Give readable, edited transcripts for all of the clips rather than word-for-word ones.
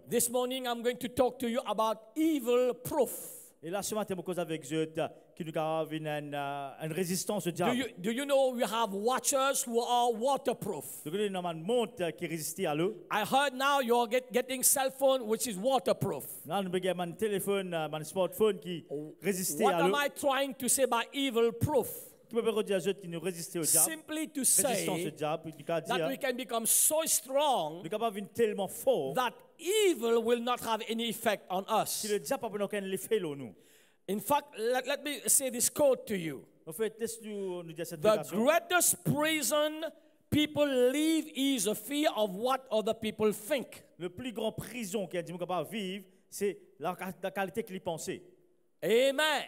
This morning I'm going to talk to you about evil proof. Et là, ce matin, je cause avec eux qui nous a une résistance au diable. Do you know we have watchers who are waterproof? Donc, il y a une montre qui résiste à l'eau. I heard now you're getting cell phone which is waterproof. Là, nous avons un téléphone, un smartphone qui résiste What à am l'eau. I trying to say by evil proof? Tu peux dire à eux qui nous résistent au diable. Simply to Résistance au say diable. Tu peux that we dire, can become so strong nous sommes tellement forts that evil will not have any effect on us. que le diable n'a pas aucun effet sur nous. In fact, let me say this quote to you. En fait, laisse-nous dire cette The déclaration. greatest prison people live is a fear of what other people think. Le plus grand prison qu'il y a dit capable vivre, c'est la qualité qu'il pensait. Amen.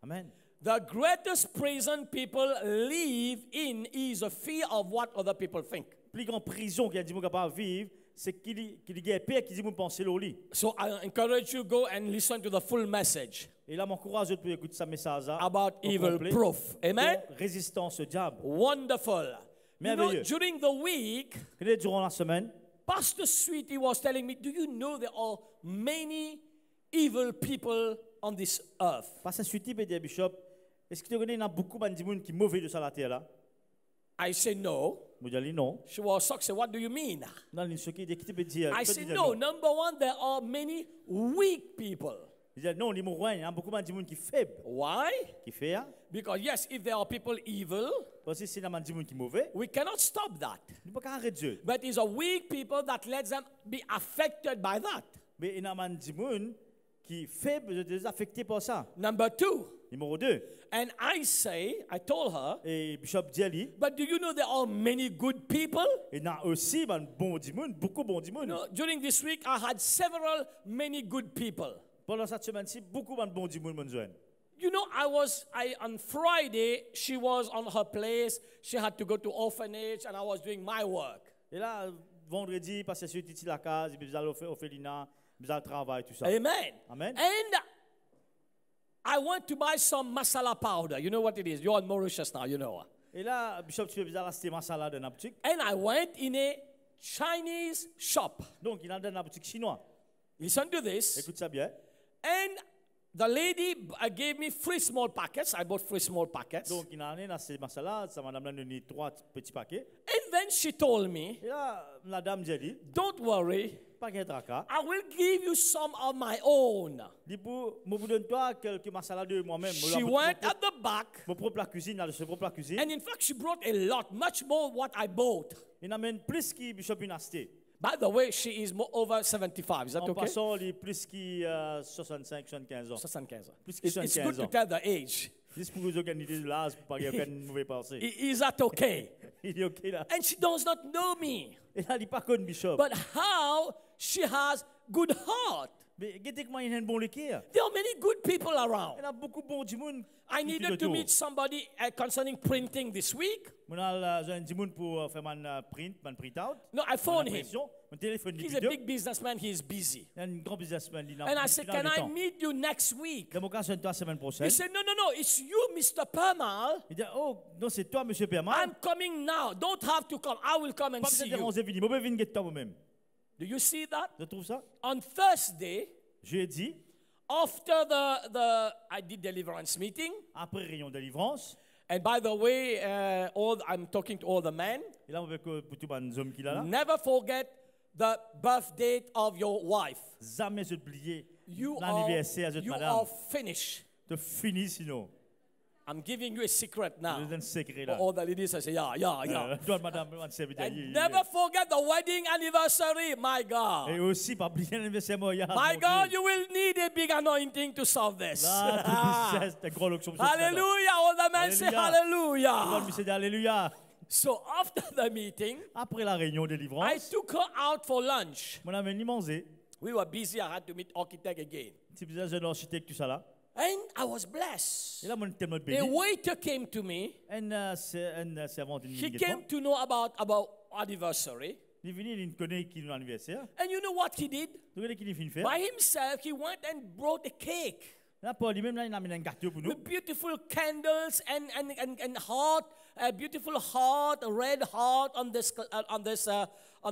Amen. The greatest prison people live in is a fear of what other people think. Le plus grand prison qu'il y a dit capable vivre, c'est qu'il y a peur qui dit penser au lit. So I encourage you go and listen to the full message Et là, m'encourage de écouter ce message about evil proof. Amen. Résistance au diable. Wonderful. You know, Merveilleux. during the week, Durant la semaine, Pastor Sweetie was telling me, do you know there are many evil people on this earth? parce que suite de Bishop, est-ce que tu connais il y a beaucoup de gens qui sont mauvais de sur la terre là? I say no. Je dis non. She was shocked. Say, what do you mean? Non, il y a ceux qui dire. I say no. Number one, there are many weak people. Il dit non, il y a beaucoup de gens qui sont faibles. Why? Qui fait Because yes, if there are people evil, parce que c'est des gens qui sont mauvais, we cannot stop that. il ne peut pas arrêter Dieu. But it's a weak people that lets them be affected by that. Mais il y a des gens qui sont faibles, sont affectés par ça. Number two, Numéro 2. and I told her, Et Bishop dit, but do you know there are many good people? il y a aussi beaucoup de bons gens. No, during this week, I had many good people. Pendant cette semaine-ci, beaucoup de bons gens m'ont joint. You know, on Friday, she was on her place. She had to go to orphanage, and I was doing my work. Et là, vendredi, parce que je suis la case, puis vous allez au Félina, vous allez travailler, tout ça. Amen. Amen. And I went to buy some masala powder. You know what it is? You're in Mauritius now, you know. Et là, Bishop, tu peux acheter ma salade dans la boutique. And I went in a Chinese shop. Donc, il est dans la boutique chinoise. Listen to this. Écoute ça bien. And the lady gave me 3 small packets. I bought 3 small packets. Donc, il a dans ma salade, ça madame a donné 3 petits paquets. And then she told me, Et là, la dame dit, don't worry, pas qu'un tracas. I will give you some of my own. Dit pour, je vous donne toi quelques ma salade de moi-même. She went at the back. Mon propre cuisine, là, je propre cuisine. And in fact, she brought a lot, much more what I bought. Il amène plus qui Bishop a acheté. By the way, she is over 75. Is that En okay? passant, il est plus qui 65, 75 ans. 75. Plus que It's 75 good to ans. tell the age. Juste pour vous organiser de l'âge, pour pas qu'il y ait aucune mauvaise pensée. Is that okay? Il est OK là. And she does not know me. Et là, il n'est pas connu Bishop. But how she has good heart. Mais regardez comment il a un bon cœur. There are many good people around. Il y a beaucoup de bons gens. I needed to meet somebody concerning printing this week. On a un gens pour faire un print out. No, I phoned him. Mon téléphone He's a big businessman. He is busy. Il y a un grand businessman. And I said, can I meet you next week? Dans mon cas, c'est la semaine prochaine. He said, no, it's you, Mr. Permal. Il dit, oh, non, c'est toi, monsieur Perman. I'm coming now. Don't have to come. I will come and Pas see besoin de you. venir. Je vais venir toi moi-même. Do you see that? Tu trouves ça? On Thursday, Jeudi, after I did deliverance meeting, après réunion de délivrance. and by the way, I'm talking to all the men. Et là, on veut que pour tous les hommes qui sont là. Never forget the birth date of your wife. Jamais oublier You l'anniversaire de madame. are finished. Tu finis sinon. I'm giving you a secret Je now. donne un secret For là. all the ladies, I say, yeah. Toi, madame, on sait bien. And never forget the wedding anniversary, my Et God. aussi, pas oublier l'anniversaire mariage. My God, you will need a big anointing to solve this. C'est un gros luxe. Hallelujah. All the men say hallelujah. Alléluia. So after the meeting, Après la réunion de I délivrance, took her out for lunch. mon ami manger. We were busy. I had to meet architect again. Si vous êtes un architecte, tout ça là. And I was blessed. Et là, mon tellement A béni. waiter came to me. Un servant d'une He minute. came to know about anniversary. Il est venu, il connaît qui est l'anniversaire. And you know what he did? Vous voyez qu'il est fini faire. By himself, he went and brought a cake Là, pour lui-même, là, il a amené un gâteau pour nous. with beautiful candles and heart a beautiful heart, a red heart on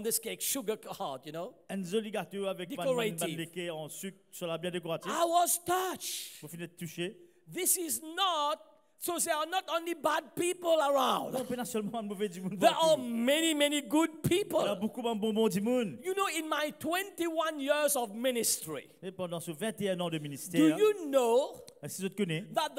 this cake, sugar heart, you know. Un joli gâteau avec Decorative. ban en sucre, cela bien décoratif. I was touched. Vous finissez de toucher. This is not, so there are not only bad people around. Non, pas seulement un mauvais du monde. There are many, many good Il y a people. beaucoup de bonbons du monde. You know, in my 21 years of ministry, Et pendant ce 21 ans de do ministère, you know si je te connais, that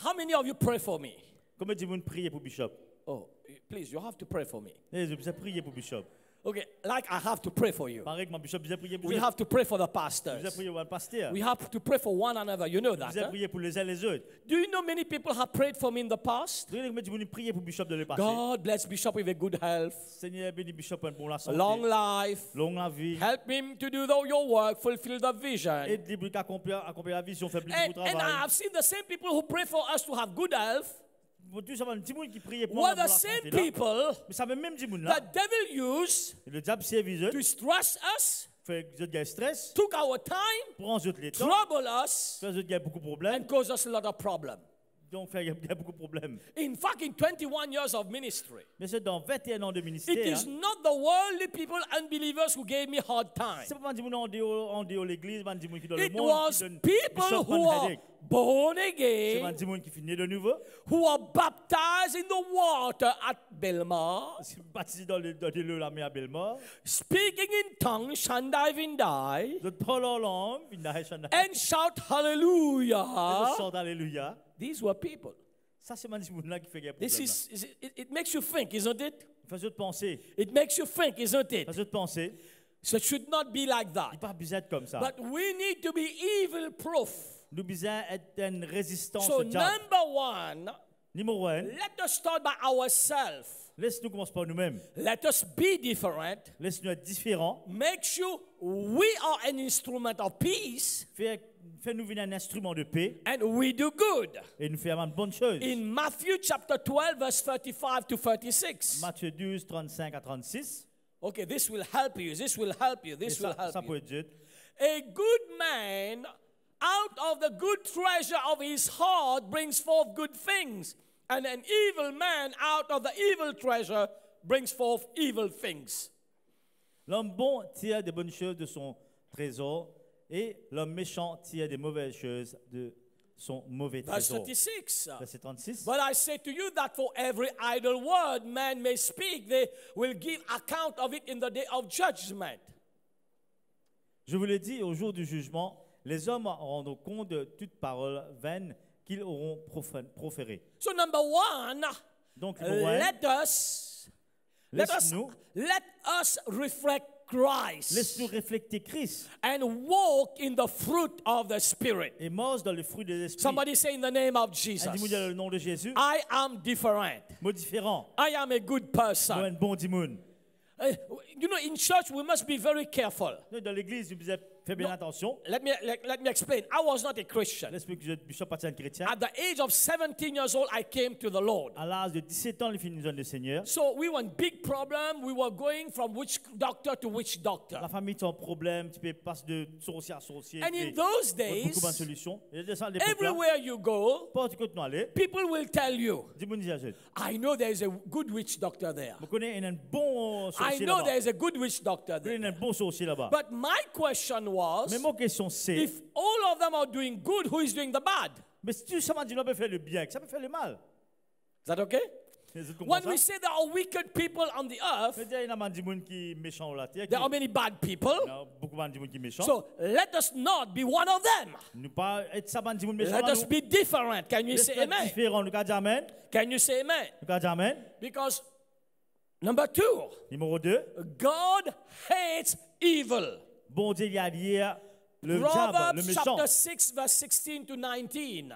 how many of you pray for me? combien de monde prier pour Bishop? Oh, please, you have to pray for me. Eh, je vais prier pour Bishop. Okay, like I have to pray for you. Pareil que mon Bishop, je vais prier pour We Bishop. have to pray for the Je vais pastors. prier pour le pasteur. We have to pray for one another. You know Je that. vais Huh? prier pour les uns les autres. Do you know many people have prayed for me in the past? Vous savez combien de monde prier pour Bishop de le passé? God bless Bishop with a good health, Seigneur, bénis Bishop pour la a santé, long life. longue la vie. Help him to do your work, fulfill the vision. Aide-les pour accomplir la vision, faire plus de And travail. I have seen the same people who pray for us to have good health Pour tout ça, un petit monde qui prie pour were la the same santé. là. people Mais ça veut même petit monde là. the devil used Le diable servit eux, to stress us, fait que vous avez stress, took our time, prend eux les temps, trouble us, fait que vous avez beaucoup de problèmes. and caused us a lot of problems. Donc, il y a beaucoup de problèmes. In fact, in 21 years of ministry, Mais c'est dans 21 ans de it ministère. is not the worldly people, unbelievers, who gave me hard time. C'est pas des gens en dehors de l'église, pas des gens qui dans le It monde, was qui donnent people Bishop who are headache. born C'est pas again, des gens qui finissent de nouveau. who are baptized in the water at Belmar, C'est baptisé dans l'eau la mer à Belmore. speaking in tongues, Shandai Vindai, D'autres parlent en langue, ils n'arrêtent pas. and shout Ils hallelujah. sortent alléluia. These were people. Ça, c'est des gens qui font des This problèmes. it makes you think, isn't it? Fais-le penser. It makes you think, isn't it? Fais-le penser. So it should not be like Il that. n'est pas besoin d'être comme ça. But we need to be evil proof. Nous besoin d'être une résistance So au diable. number one, Numéro 1, let us start by ourselves. laisse-nous commencer par nous-mêmes. Let us be different. Laisse-nous être différents. Make sure we are an instrument of peace Fais-nous venir un instrument de paix and we do good. et nous faire de bonnes choses. In Matthew chapter 12, verse 35 to 36. Matthieu 12, 35 à 36. Okay, this will help you. This will help you. Et This will ça help peut you. être Dieu. A good man out of the good treasure of his heart brings forth good things. And an evil man out of the evil treasure brings forth evil things. L'homme bon tire des bonnes choses de son trésor et l'homme méchant tire des mauvaises choses de son mauvais Verse trésor. 36. Verset 36. But I say to you that for every idle word man may speak, they will give account of it in the day of judgment. Je vous le dis, au jour du jugement, les hommes rendront compte de toute parole vaine qu'ils auront proférée. So number one, Donc, numéro un, let us laisse-nous reflect Christ laisse-nous refléter Christ and walk in the fruit of the Spirit. et mange dans le fruit de l'esprit. Somebody say in the name of Jesus, Un dimoun le nom de Jésus, I am different. mot différent. I am a good Nous, person. un bon dimoun. You know, in church we must be very careful. Nous, dans l'église, nous devons faire bien attention. Let me explain. I was not a Christian. Laisse-moi que je ne sois pas un chrétien. At the age of 17 years old, I came to the Lord. À l'âge de 17 ans, les filles nous donnent le Seigneur. So we were in big problem. We were going from which doctor to which doctor. La famille, tu as un problème, tu peux passer de sorcier à sorcier. And in those days, beaucoup de solutions. Et de ça, des problèmes. everywhere you go, Pas tu nous aller. people will tell you, Dis-moi, dis-moi, I know there is a good witch doctor there. je connais un bon I sorcier know là-bas. there is a good witch doctor Je connais there. un bon sorcier là-bas. But my question was, Mais mon question c'est, if all of them are doing good, who is doing the bad? mais si tu sais que Dieu peut faire le bien, ça peut faire le mal. Is that okay? Vous comprenez When we ça? say there are wicked people on the earth, Il y a des gens qui sont méchants sur la terre. there are many bad people. Il y a beaucoup de gens qui sont méchants. So let us not be one of them. Nous pas être ça des gens méchants. Let us be different. Can you say amen? Différents. Nous pouvons dire amen. Can you say amen? Nous pouvons dire amen. Because number two, Numéro 2. God hates evil. Bon Dieu, il y a hier le diable, le Proverbs méchant. chapter 6, verse 16 to 19.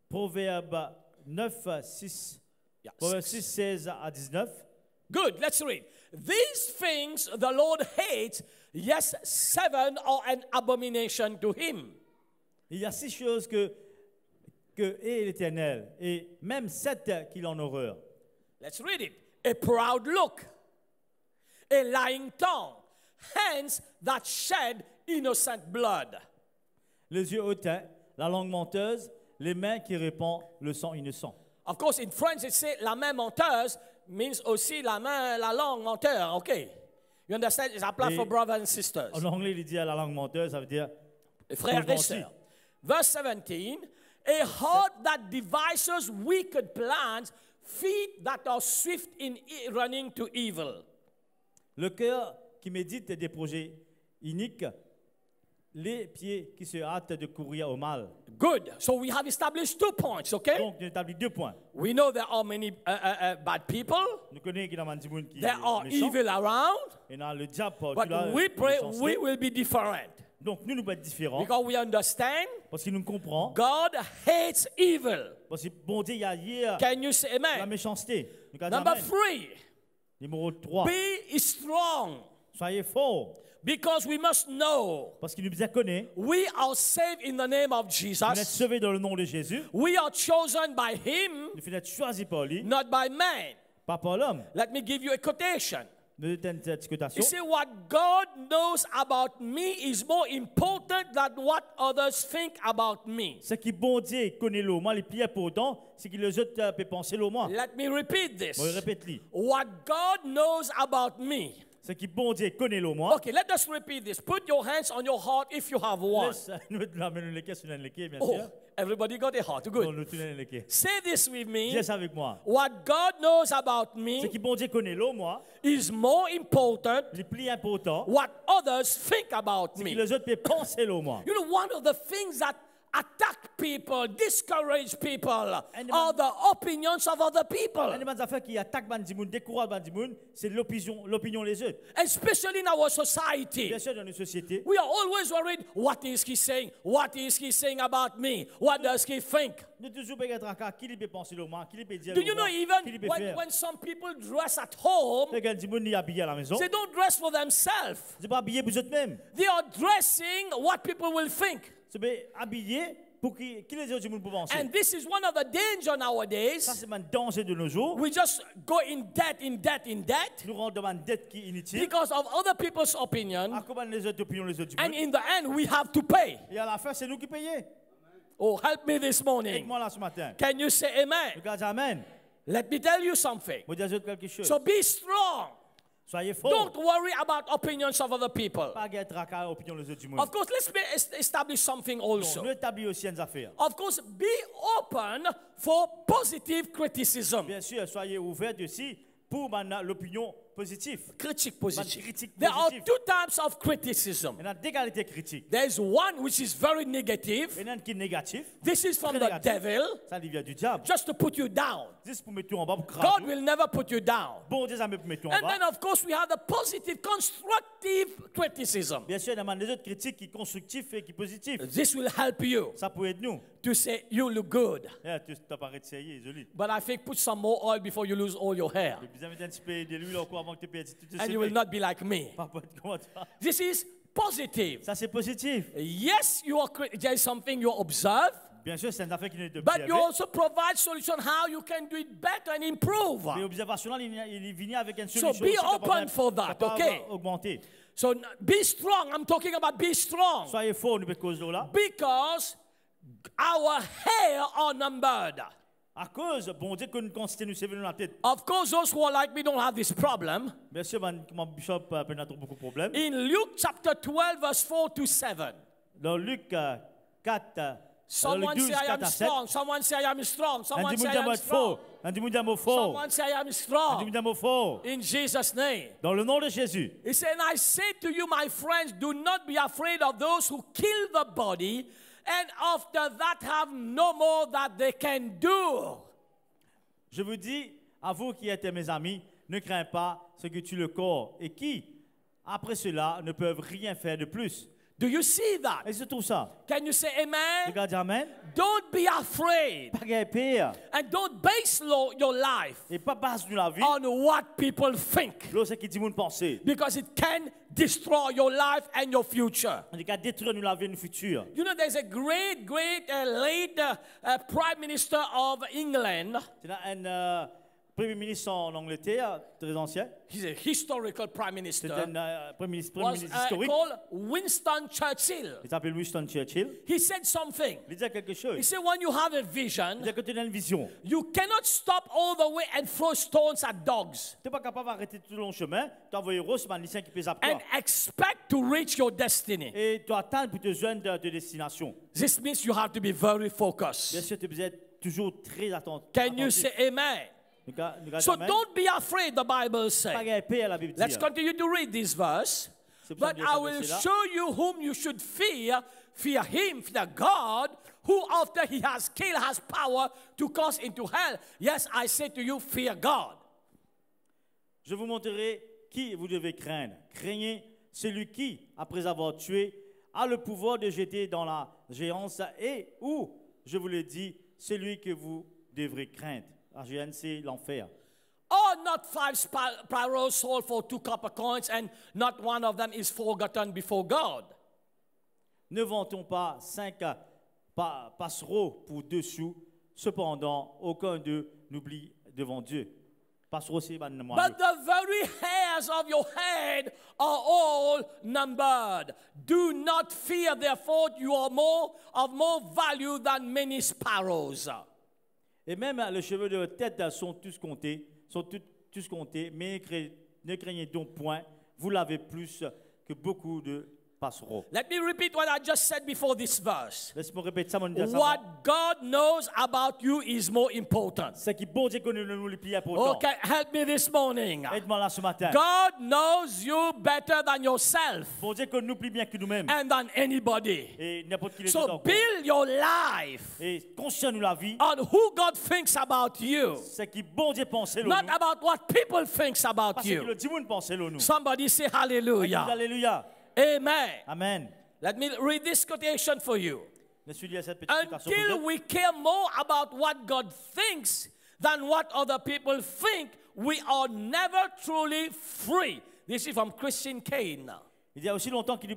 Proverbe 9, 6. Yeah, Proverbe 6. 6, 16 à 19. Good, let's read. These things the Lord hates, yes, 7 are an abomination to him. Il y a 6 choses que est l'Éternel, et même 7 qu'il en horreur. Let's read it. A proud look, a lying tongue, hands that shed innocent blood. Les yeux hautains, la langue menteuse, les mains qui répandent le sang innocent. Of course, in French, it says la main menteuse means aussi la langue menteur. Okay. You understand? It applies for brothers and sisters. En anglais, il dit à la langue menteuse, ça veut dire Frères et gentil. sœurs. Verse 17. A heart that devises wicked plans, feet that are swift in running to evil. Le cœur qui médite des projets iniques, les pieds qui se hâtent de courir au mal. Good. So we have established 2 points, okay? Donc, on établit 2 points. We know there are many bad people. Nous connaissons qu'il y a un petit monde qui There are est méchant. evil around. Et dans le diable, But we pray méchanceté. we will be different. Donc, nous pouvons être différents Because we understand parce qu'il nous comprend. God hates evil. Parce que bon Dieu, il y a hier Can you say la amen? méchanceté. Nous avons dit Number amen. 3, Numéro 3. be strong. Soyez forts. Because we must know Parce qu'il nous a connaît. we are saved in the name of Nous êtes Jesus. sauvés dans le nom de Jésus. We are chosen by Him, Nous sommes choisis par lui, not by man. pas par l'homme. Let me give you a quotation. Nous avons une discutation. You see, what God knows about me is more important than what others think about me. Ce qui bon Dieu connaît l'eau, moi les pieds pourtant, c'est que les autres peuvent penser l'eau moi. Let me repeat this. Bon, répète-le. What God knows about me. Ce qui bon Dieu connaît l'eau moi. Okay, let us repeat this. Put your hands on your heart if you have one. Laisse nous la main les sur les bien Oh, sûr. everybody got a heart. Non, Good. nous tenons les quais. Say this with me. Dis ça avec moi. What God knows about Ce me qui bon Dieu connaît l'eau moi, is more important les plus important, what others think about c'est que me. les autres peuvent penser l'eau moi. You know, one of the things that attack people, discourage people, And the are the opinions of other people. Un des affaires qui attaque Bandimoun, décourage Bandimoun, c'est l'opinion les autres. Especially in our society. Bien sûr, dans une société, We are always worried, what is he saying? What is he saying about me? What does he think? nous toujours pas être à qui peut penser l'eau moi, qui peut dire Do you know qui even peut when, faire. when some people dress at home, Les gars, Bandimoun est habillé à la maison. they don't dress for themselves. C'est pas habillé pour eux-mêmes. They are dressing what people will think. C'est pas habillé pour qui les autres peuvent penser. And this is one of the danger Ça, nowadays. c'est un danger de nos jours. We just go in debt, in debt, in debt Nous rendons une dette qui est inutile. because of other people's opinion. À comment les autres opinions, les autres And in the end, we have to pay. Et à la fin, c'est nous qui payons. Oh, help me this morning. Aide-moi là ce matin. Can you say amen? Regarde, amen. Let me tell you something. Vous dites quelque chose. So be strong. Soyez forts. Don't worry about opinions of other people. Pas être à opinion les autres du monde. Of course, let's establish something also. Nous établis aussi une affaire. Of course, be open for positive criticism. Bien sûr, soyez ouverts aussi pour l'opinion positive. Critique positive. Critique There are positive. 2 types of criticism. Il y a deux qualités critiques. There's one which is very negative. Il y en a qui est négatif. This is from Très the négatif. devil, Ça vient du diable. just to put you down. Juste pour mettre en bas, pour God cramer. will never put you down. Bon, Dieu, ça me mettre en And bas. then, of course, we have the positive, constructive criticism. Bien sûr, il y a des autres critiques qui sont constructives et qui sont positives. This will help you Ça peut être nous. to say, you look good. Tu t'apparais de sérieux, joli. But I think put some more oil before you lose all your hair. Vous avez un petit peu de l'huile encore avant que tu perdes tout And you will not be like me. Pas pour être comme ça. This is positive. Ça, c'est positif. Yes, there is something you observe, Bien sûr, c'est une affaire qui nous est but you observée. also provide solution how you can do it better and improve. Mais l'observation, il est venu avec une So solution. be aussi open capable- for that, capable okay? Augmenter. So be strong. I'm talking about be strong. Soyez forts, nous, cause de là. Because our hair are numbered. À cause, bon Dieu, que nous considérons nous servir dans la tête. Of course, those who are like me don't have this problem. Bien sûr, mon bishop a beaucoup de problèmes. In Luke chapter 12, verse 4 to 7. Dans Luc 4, Someone Luc say 12, I 4 am à 7. strong. Someone say I am strong. Someone say I am Un strong. diamant fort. Someone say I am strong. Un diamant fort. In Jesus' name. Dans le nom de Jésus. He said, I say to you, my friends, do not be afraid of those who kill the body, and after that have no more that they can do. Je vous dis, à vous qui êtes mes amis, ne crains pas ceux qui tuent le corps et qui, après cela, ne peuvent rien faire de plus. Do you see that? Et c'est tout ça. Can you say amen? Regarde, amen. Don't be afraid. Pas qu'il pire. And don't base your life Et pas base de la vie. on what people think. L'autre, c'est qui dit mon pensée. Because it can destroy your life and your future. On dit qu'à détruire nous la vie et notre futur. You know, there's a great late Prime Minister of England. C'est là un premier ministre en Angleterre, très ancien. He's a historical prime C'est minister. un premier ministre Was historique. called Winston Churchill. Il s'appelle Winston Churchill. He said something. Il disait quelque He chose. said, when you have a Il vision, disait que tu as une vision. you cannot stop all the way and throw stones at dogs Tu n'es pas capable d'arrêter tout le long chemin. Tu as envoyé Rose, manicien qui peut and toi. expect to reach your destiny. Et tu attends pour te joindre de destination. This means you have to be very Bien focused. sûr, tu dois être toujours très attentif. Can you say amen? So don't be afraid, the Bible Pas says. gagner paix à la Bible. Let's dit. continue to read this verse. C'est pour ça But que I je will vais là. show you whom you should fear. Fear him, fear God, who after he has killed has power to cast into hell. Yes, I say to you, fear God. Je vous montrerai qui vous devez craindre. Craignez celui qui, après avoir tué, a le pouvoir de jeter dans la géance et où, je vous le dis, celui que vous devrez craindre. La géance, c'est l'enfer. Oh, not 5 sparrows sold for 2 copper coins, and not one of them is forgotten before God. Ne vantons pas 5 passereaux pour 2 sous, cependant, aucun d'eux n'oublie devant Dieu. Passereaux, c'est But the very hairs of your head are all numbered. Do not fear, therefore, you are of more value than many sparrows. Et même les cheveux de votre tête sont tous comptés, mais ne craignez donc point, vous l'avez plus que beaucoup de passereaux. Let me repeat what I just said before this verse. Laisse-moi répéter ça, mon Dieu. What God knows about you is more important. C'est qui bon Dieu connaît nous le plus important. Okay, help me this morning. Aide-moi là ce matin. God knows you better than yourself Bon Dieu connaît nous plus bien que nous-mêmes. and than anybody. Et n'importe qui les So autres. build your life Et conscient nous la vie. on who God thinks about you, C'est qui bon Dieu pense nous. not about what people thinks about Parce que you. le dimanche pense nous. Somebody say hallelujah. Alléluia. Amen. Amen. Let me read this quotation for you. Laisse-moi lire cette petite citation Until pour vous. we care more about what God thinks than what other people think, we are never truly free. This is from Christian Kane. Il y a aussi longtemps qu'il ne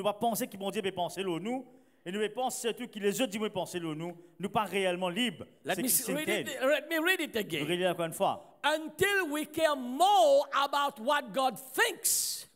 va penser que bon Dieu peut penser nous. Et nous pensons surtout que les autres disent penser nous pas réellement libres. Let C'est me, Christian read Kane. it, let me read it Je again. vais lire encore une fois. Until we care more about what God thinks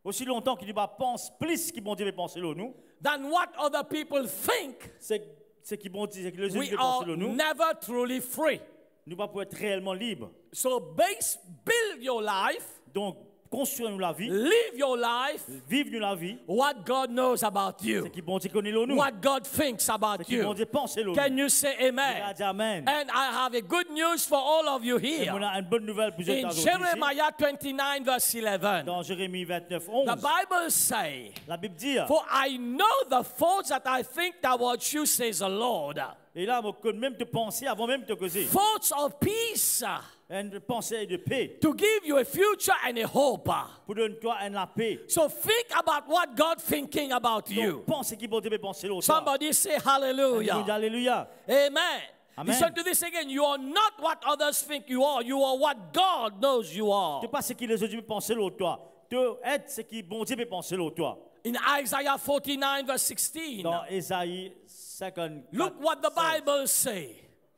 Aussi longtemps qu'il ne va penser plus que bon Dieu peut penser nous. than what other people think, C'est qui bon Dieu, c'est que les autres we peuvent are penser nous. never truly free. Nous pas pour être réellement libres. So build your life, Donc, construisons-nous la vie, live your life, vivons-nous la vie. what God knows about you, C'est qui bon Dieu connaît nous. what God thinks about C'est qui bon you. Dieu pense nous. Can you say amen? Amen. And I have a good news for all of you Et on here. a une bonne nouvelle pour vous In aujourd'hui. Jeremiah 29, verse 11, Dans Jérémie 29, the 11, Bible says, la Bible dit, for I know the thoughts that I think towards you, says the Lord. et là, on peut même te penser avant même de te causer. Thoughts of peace, Une pensée de paix. to give you a future and a hope. Pour donner toi la paix. So think about what God thinking about you. Donc, pense qui bon Dieu peut penser l'autre. Somebody say hallelujah. Alléluia. Amen. Amen. Listen to this again. You are not what others think you are. You are what God knows you are. Tu pas ce que les autres peuvent penser l'autre toi. Tu es ce qui bon Dieu peut penser l'autre toi. In Isaiah 49, verse 16, Dans Ésaïe 54, look what the 16, Bible says.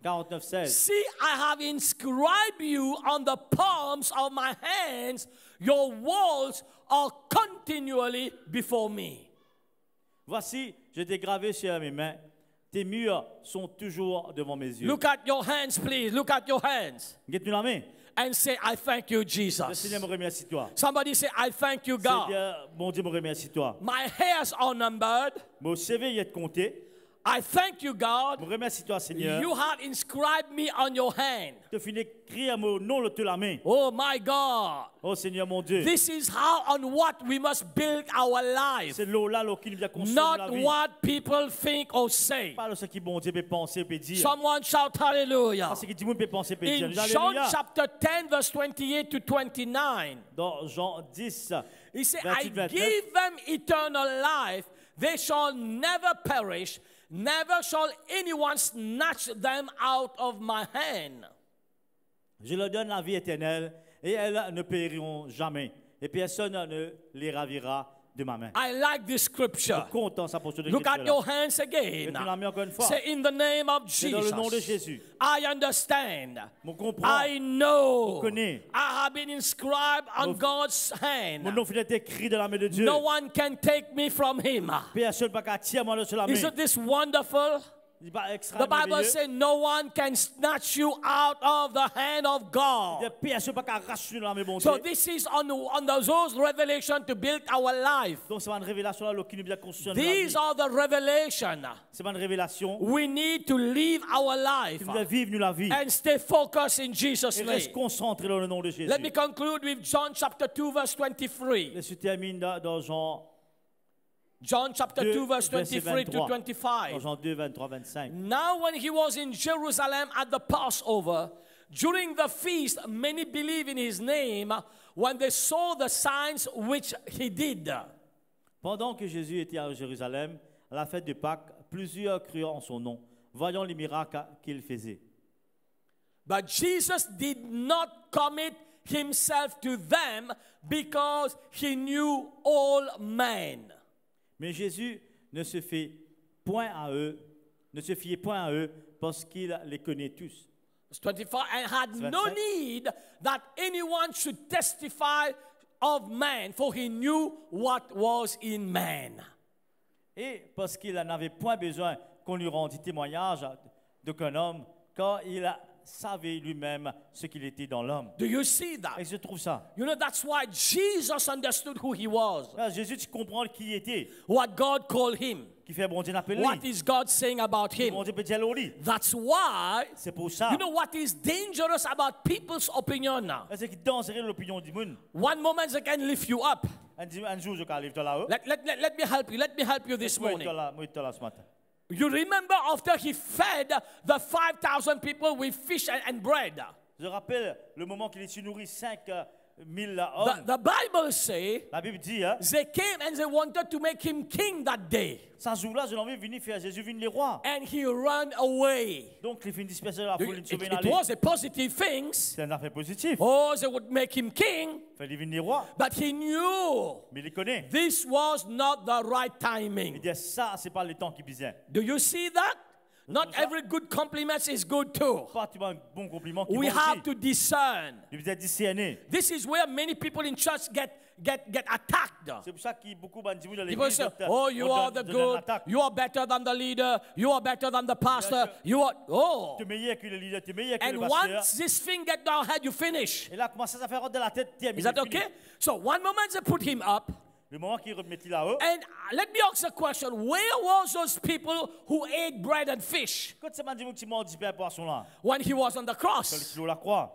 49, 16. See, I have inscribed you on the palms of my hands. Your walls are continually before me. Voici, je t'ai gravé sur mes mains. Tes murs sont toujours devant mes yeux. Look at your hands, please. Look at your hands. Guette-nous la main. And say, I thank you, Le Jesus. Seigneur me remercie toi. Somebody say, I thank you, God. Seigneur, mon Dieu me remercie toi. My hairs are numbered. Mon CV est compté. I thank you, God. Me remercie toi, Seigneur. You have inscribed me on your hand. Tu finis écrire mon nom de la main. Oh, my God. Oh Seigneur mon Dieu. This is how on what we must build our life. C'est là qui nous vient construire la Not vie. what people think or say. Pas ce qui bon Dieu peut penser peut dire. Someone shout hallelujah. Parce que tout le monde peut penser peut dire. In John Alléluia. chapter 10, verse 28 to 29, Dans Jean 10, he said, 28, I 29. give them eternal life. They shall never perish. Never shall anyone snatch them out of my hand. Je leur donne la vie éternelle et elles ne périront jamais. Et personne ne les ravira de ma main. I like this scripture. Content sa posture de Look at là. your hands again. Et tu l'as mis encore une fois. Say, in the name of C'est dans le nom de Jesus, Jésus. I understand. Mon comprend. I know. connais. I have been inscribed on Mon- God's Mon hand. nom est écrit dans la main de Dieu. No one can take me from him. Personne ne peut tirer moi sur la main. Isn't this wonderful? Il va extra The Bible merveilleux. says no one can snatch you out of the hand of Il y a God. personne ne peut arracher dans la main de So Dieu. this is on those revelation to build our life. Donc c'est une révélation là qui nous vient construire notre vie. These are the revelation. C'est une révélation We need to live our life qui nous fait vivre nous la vie. and stay focused in Jesus' Et reste name. concentré dans le nom de Jésus. Let me conclude with John chapter 2 verse 23. Je termine dans Jean John chapter 2 2, verse verset 23 to 23. Dans 25. Jean 2, 23, 25. Now when he was in Jerusalem at the Passover, during the feast, many believed in his name when they saw the signs which he did. Pendant que Jésus était à Jérusalem, à la fête de Pâques, plusieurs crurent en son nom, voyant les miracles qu'il faisait. But Jesus did not commit himself to them because he knew all men. Mais Jésus ne se fiait point à eux parce qu'il les connaît tous. Verse 24, and had no 25. need that anyone should testify of man, for he knew what was in man. Et parce qu'il n'avait point besoin qu'on lui rendît témoignage d'aucun homme, car il savait lui-même ce qu'il était dans l'homme. Do you see Et that? je trouve ça. You know, that's why Jesus understood who he was, Là, Jésus, tu comprends qui il était, what God called him, qui fait bon Dieu n'appelle what lui. is God saying about him. Bon Dieu peut dire lui. That's why, C'est pour ça. you know what is dangerous about people's opinion now? C'est qui danserait l'opinion du monde. One moment they can lift you up. Un jour, je arrive là-haut. Let me help you. Let me help you this morning. Moi, là ce matin. You remember after he fed the 5,000 people with fish and bread? Je rappelle le moment qu'il est nourri 5000 The, hommes. the Bible says La Bible dit, hein, they came and they wanted to make him king that day. ce jour-là, je l'ai envie de venir faire Jésus venir les rois. And he ran away. Donc, il finit disperser la foule, It, il sauve it was a positive thing. C'est un affaire positif. Oh, they would make him king. Il fallait venir les rois. But he knew Mais il les connaît. this was not the right Il timing. dit, ça, c'est pas le temps qui besoin. Do you see that? Not every good compliment is good too. Pas tu un bon compliment qui We bon have aussi. to discern. Il vous a discerné. This is where many people in church get attacked. C'est pour ça qu'il beaucoup de gens dans People l'église. say, oh, you are the good, you are better than the leader, you are better than the pastor, you are, oh. Tu es meilleur que le leader, tu es meilleur que And le pasteur. once this thing get down head, you finish. Et là, commence à faire rentrer la tête. Is that okay? So one moment they put him up, Le moment qu'il remet là-haut. and let me ask a question. Where was those people who ate bread and fish Quand c'est m'a dit que m'a dit pain poisson là, when he was on the quand cross? il est la croix,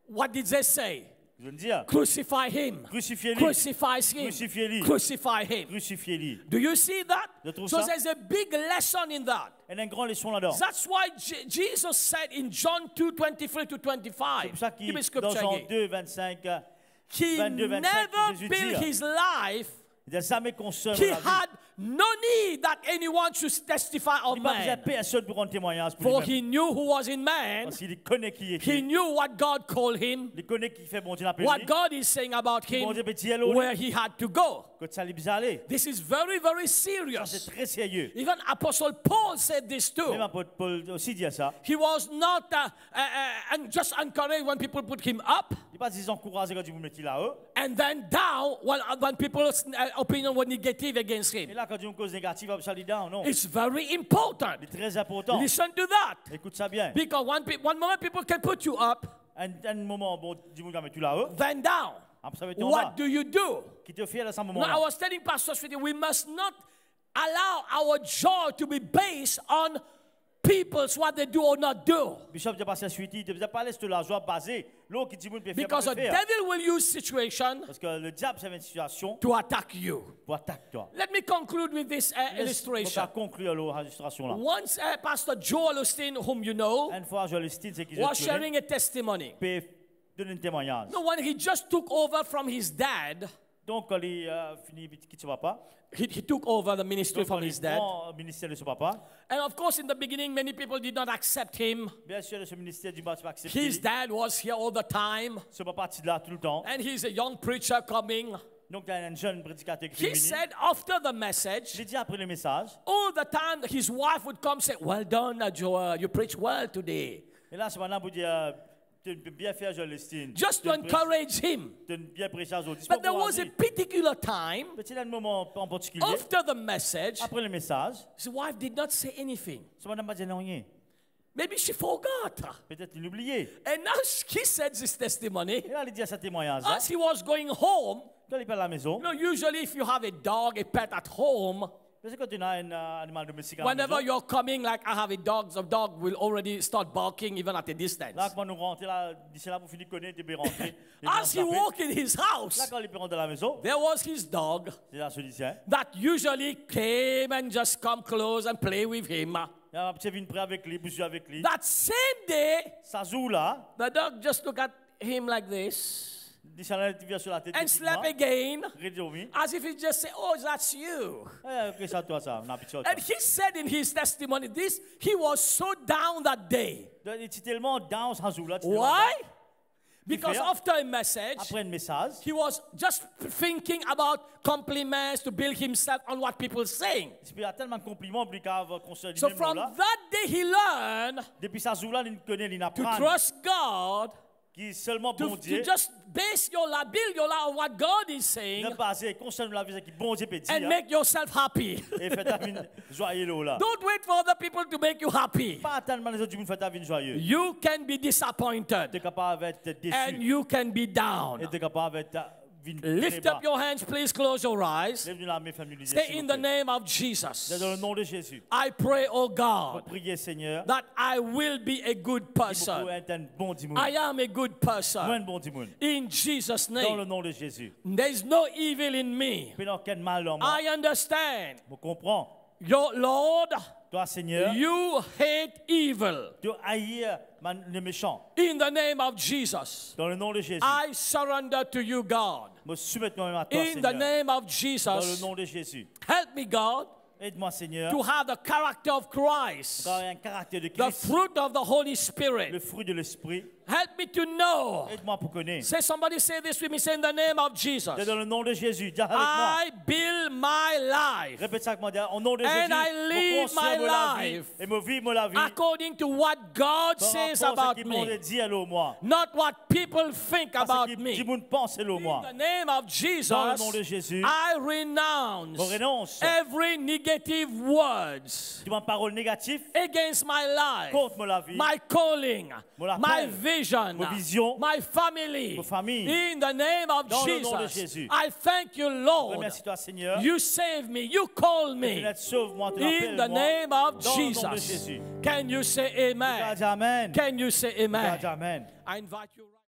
What did they say? je veux dire, Crucify him. crucifiez-le, Crucify him. Crucifie-le. Crucify him. crucifiez-le. Do you see that? Je trouve So ça. there's a big lesson in that. Il y a un grand leçon là-dedans. That's why Jesus said in John 2:23 to C'est pour 25. ça Give me qu'il, scripture dans Jean again. 2, 25, He 22, 25, never Jésus built dit, his life. il a jamais consommé He la vie. had no need that anyone should testify of Il n'a pas besoin man. de personne pour rendre témoignage pour For lui-même. he knew who was in man. Parce qu'il connaît qui il He était. knew what God called him. Il connaît qui fait bon Dieu l'appelle What lui. God is saying about Bon him. Dieu peut dire l'autre. Where he had to go. Quand ça lui bizarre aller. This is very, very Ça, serious. c'est très sérieux. Even Apostle Paul said this too. Même apôtre Paul aussi dit ça. He was not and just encouraged when people put him up Il pas dit encourager quand vous mettez là-haut. and then down when people's opinion were negative against Et him. là, quand tu as une cause négative, ça lui down, non. It's very important. C'est très important. Listen to that. Écoute ça bien. Because one moment people can put you up, Un moment, bon, dis-moi quand tu là-haut. then down. Après, ça va être en bas. What do you do? Qui te fait à ce Now, I moment-là. was telling Pastor Sweetie, we must not allow our joy to be based on people's what they do or not do. Bishop de passer suite, il ne pas laisser la joie basée. L'autre qui dit peut faire, Because pas the faire. devil will use situation Parce que le diable, c'est une situation to attack you. pour attaquer toi. Let me conclude with this illustration. On va conclure l'illustration là. Once Pastor Joel Osteen, whom you know, Une fois, je le style, c'est qu'il was sharing a testimony. peut donner un témoignage. No, when he just took over from his dad, Donc, quand il finit, qui ne va pas. he took over the ministry Donc, from quand his il dad. prend le ministère de son papa. And of course, in the beginning, many people did not accept him. Bien sûr, ce ministère du bas, tu vas accepter. His dad was here all the time, Ce papa, tu es là tout le temps. and he's a young preacher coming. Donc, il y a un jeune prédicateur qui He est venu. said after the message, J'ai dit après le message. all the time his wife would come say, "Well done, Joel, you preach well today." Et là, c'est maintenant pour dire, tu peux bien faire, Joel Lestine. Just to encourage him. Tu peux bien prêcher aujourd'hui. But there was a particular time Petit un moment en particulier. after the message, Après le message, his wife did not say anything. ce madame m'a dit non, rien. Maybe she forgot. Peut-être il oubliait. And now he said this testimony. Et là, il dit à ce témoignage. As he was going home, Quand il est à la maison, usually if you have a dog, a pet at home, parce que quand tu as un animal domestique à la whenever maison, you're coming, like I have a dog, the dog will already start barking even at a distance. là, quand nous rentrons, là, d'ici là, pour finir de connaître, tu peux rentrer. As he walked in his Là, house, quand il peut rentrer dans la maison, there was his dog c'est là, celui-ci, hein. that usually came and just come close and play with him. Il y a un petit vin prêt avec lui, bouger avec lui. That same day, Ça joue là, the dog just looked at him like this il s'en allait sur la tête. and slept again, Redormi. as if he just said, "Oh, that's you." Ok, ça, toi, ça, on a pitié. And he said in his testimony this, he was so down that day. Il était tellement down, ça joue là. Why? Because Different. after a message, Après un message, he was just thinking about compliments to build himself on what people are saying. il y a tellement de compliments pour lui concernant So lui-même from là. that day, he learned Depuis ça joue là, il connaît, il to apprend. trust God, Qui est seulement bon to Dieu. just base your life, build your life on what God is saying, Ne baser concernant la vie qui bon Dieu peut dire. and make yourself happy. Et fait ta vie joyeuse là. Don't wait for other people to make you happy. Pas attendre les autres du monde faire ta vie joyeuse. You can be Tu es disappointed, capable d'être and déçu. you can be down. Et tu es capable d'être vie Lift up your hands, please close your eyes. Lève la main familiale. Say in the name of Jesus, Dans le nom de Jésus. I pray, oh Pour God, prier Seigneur. that I will be a good Il faut person. être un bon dimanche. I am a good Moi, un person. bon dimanche. In Jesus' Dans le name. nom de Jésus. There is no evil in me. Mais dans quel mal en moi. I understand. Vous comprenez. Your Lord, Toi, Seigneur, you hate evil. tu haïs le méchant. In the name of Jesus, Dans le nom de Jésus. I surrender to you, God. Me soumets moi-même à toi, In the Seigneur. name of Dans le Jesus, nom de Jésus. help me, God, Aide-moi, Seigneur. to have the character of Christ, Dans un caractère de the Christ. fruit of the Holy Le Spirit. fruit de l'esprit. Help me to know. Aide-moi pour connaître. Say, somebody say this with me. Say, in the name of Jesus, Dans le nom de Jésus. Dis avec moi. I build my life Répète ça avec moi. Au nom de And Jésus. I live je construis my la vie. life Et me vivre la vie. according to what God Par says rapport à ce about qu'il m'ont me, dit à moi. not what people think Parce about qu'il me. dit monde pense à moi. In the name of Dans le nom de Jesus, Jésus. I Je renounce renonce. every negative words Tu m'as parole négative against my life, contre la vie. my calling, Mon appel, my vision, vos visions, my family. vos familles. In the name of Dans le nom de Jesus, Jésus. I thank you, Lord. Remercie-toi, Seigneur. You save me, you call me. Sauve-moi, tu In l'appelles the moi. name of Dans le nom de Jesus. Jésus. Can you say amen? Amen. Can you say amen? Amen. I invite you right